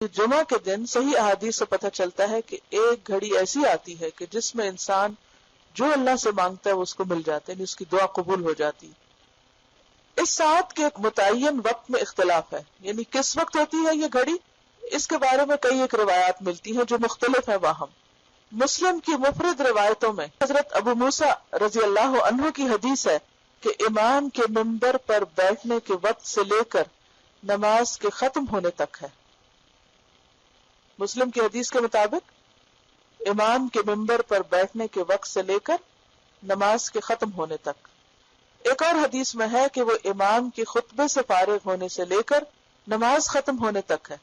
جمعہ کے دن صحیح احادیث سے پتہ چلتا ہے کہ ایک گھڑی ایسی آتی ہے کہ جس میں انسان جو اللہ سے مانگتا ہے وہ اس کو مل جاتا ہے، یعنی اس کی دعا قبول ہو جاتی. اس ساعت کے ایک متعین وقت میں اختلاف ہے، یعنی کس وقت ہوتی ہے یہ گھڑی، اس کے بارے میں کئی ایک روایات ملتی ہیں جو مختلف ہیں. واہم مسلم کی مفرد روایتوں میں حضرت ابو موسیٰ رضی اللہ عنہ کی حدیث ہے کہ امام کے منبر پر بیٹھنے کے وقت سے لے کر نماز کے ختم ہونے تک ہے. مسلم کی حدیث کے مطابق امام کے منبر پر بیٹھنے کے وقت سے لے کر نماز کے ختم ہونے تک. ایک اور حدیث میں ہے کہ وہ امام کے خطبے سے فارغ ہونے سے لے کر نماز ختم ہونے تک ہے.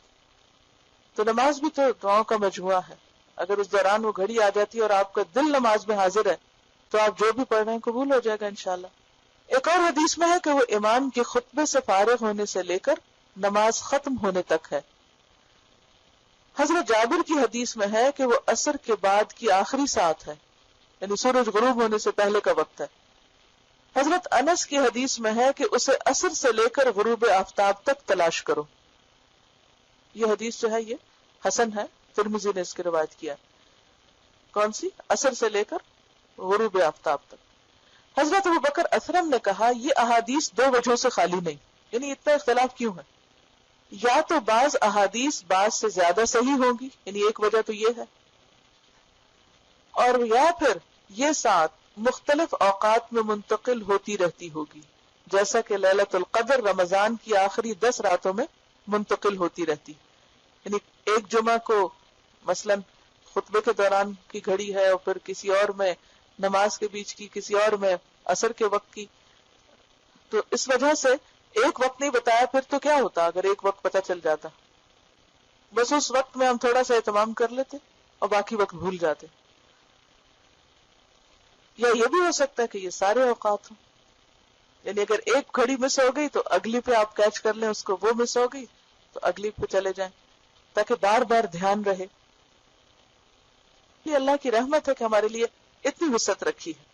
تو نماز بھی تو دعاؤں کا مجموعہ ہے. اگر اس دوران وہ گھڑی آ جاتی ہے اور آپ کا دل نماز میں حاضر ہے تو آپ جو بھی پڑھ رہے ہیں قبول ہو جائے گا انشاءاللہ. ایک اور حدیث میں ہے کہ وہ امام کے خطبے سے فارغ ہونے سے لے کر نماز ختم ہونے تک ہے. حضرت جابر کی حدیث میں ہے کہ وہ عصر کے بعد کی آخری ساعت ہے، یعنی سورج غروب ہونے سے پہلے کا وقت ہے. حضرت انس کی حدیث میں ہے کہ اسے عصر سے لے کر غروب آفتاب تک تلاش کرو. یہ حدیث جو ہے یہ حسن ہے، ترمذی نے اس کی روایت کیا. کون سی؟ عصر سے لے کر غروب آفتاب تک. حضرت ابوبکر اسرم نے کہا یہ احادیث دو وجہوں سے خالی نہیں، یعنی اتنا اختلاف کیوں ہے؟ یا تو بعض احادیث بعض سے زیادہ صحیح ہوں گی، یعنی ایک وجہ تو یہ ہے، اور یا پھر یہ ساتھ مختلف اوقات میں منتقل ہوتی رہتی ہوگی، جیسا کہ لیلۃ القدر رمضان کی آخری 10 راتوں میں منتقل ہوتی رہتی. یعنی ایک جمعہ کو مثلا خطبے کے دوران کی گھڑی ہے، اور پھر کسی اور میں نماز کے بیچ کی، کسی اور میں عصر کے وقت کی. تو اس وجہ سے ایک وقت نہیں بتایا، پھر تو کیا ہوتا اگر ایک وقت پتہ چل جاتا؟ بس اس وقت میں ہم تھوڑا سا اہتمام کر لیتے اور باقی وقت بھول جاتے. یا یہ بھی ہو سکتا ہے کہ یہ سارے اوقات ہوں، یعنی اگر ایک گھڑی مس ہو گئی تو اگلی پہ آپ کیچ کر لیں اس کو، وہ مس ہو گئی تو اگلی پہ چلے جائیں، تاکہ بار بار دھیان رہے. یہ اللہ کی رحمت ہے کہ ہمارے لیے اتنی وسعت رکھی ہے.